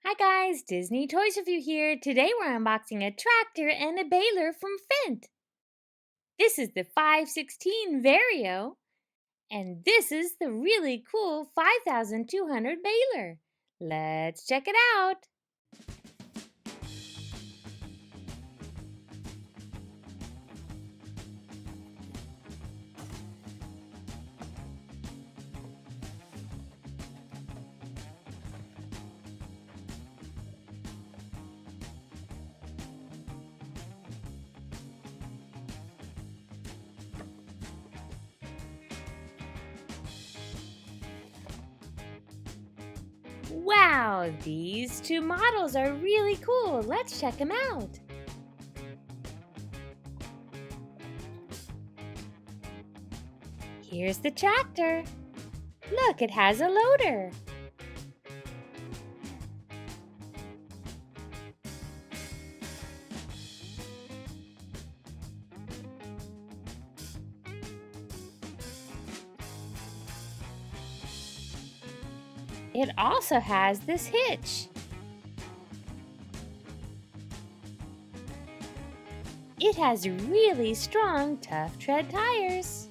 Hi guys, Disney Toys Review here. Today we're unboxing a tractor and a baler from Fendt. This is the 516 Vario, and this is the really cool 5200 baler. Let's check it out. Wow, these two models are really cool. Let's check them out. Here's the tractor. Look, it has a loader. It also has this hitch. It has really strong, tough tread tires.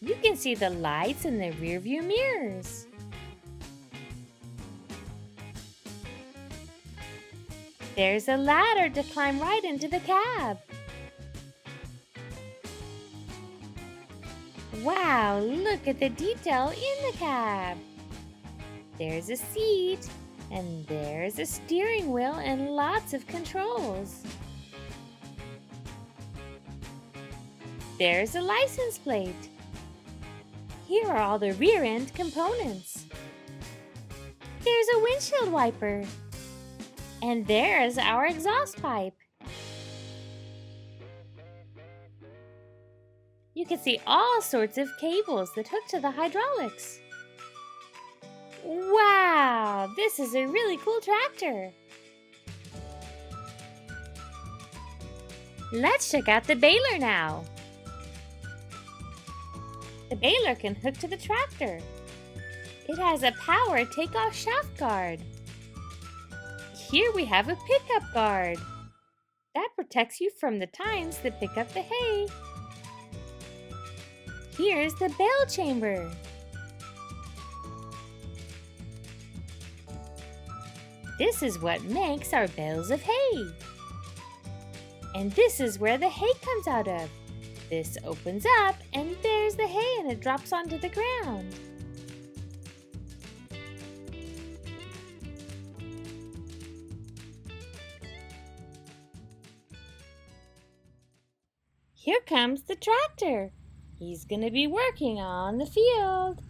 You can see the lights in the rearview mirrors. There's a ladder to climb right into the cab. Wow, look at the detail in the cab. There's a seat, and there's a steering wheel and lots of controls. There's a license plate. Here are all the rear end components. There's a windshield wiper. And there's our exhaust pipe. You can see all sorts of cables that hook to the hydraulics. Wow, this is a really cool tractor. Let's check out the baler now. The baler can hook to the tractor. It has a power takeoff shaft guard. Here we have a pickup guard. That protects you from the tines that pick up the hay. Here's the bale chamber. This is what makes our bales of hay. And this is where the hay comes out of. This opens up and there's the hay and it drops onto the ground. Here comes the tractor. He's going to be working on the field.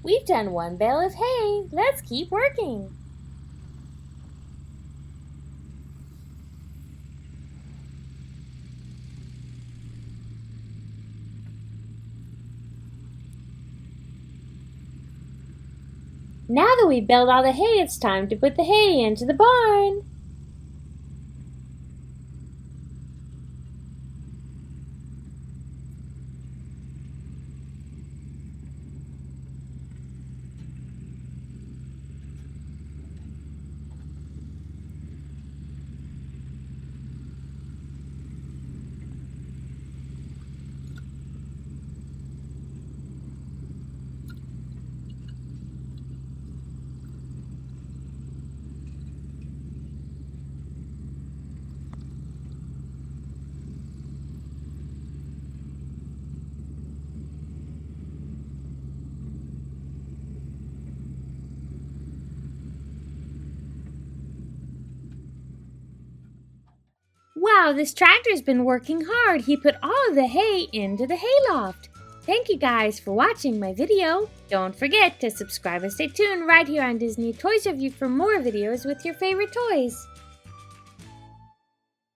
We've done one bale of hay. Let's keep working. Now that we've baled all the hay, it's time to put the hay into the barn. Wow, this tractor's been working hard. He put all of the hay into the hayloft. Thank you guys for watching my video. Don't forget to subscribe and stay tuned right here on Disney Toys Review for more videos with your favorite toys.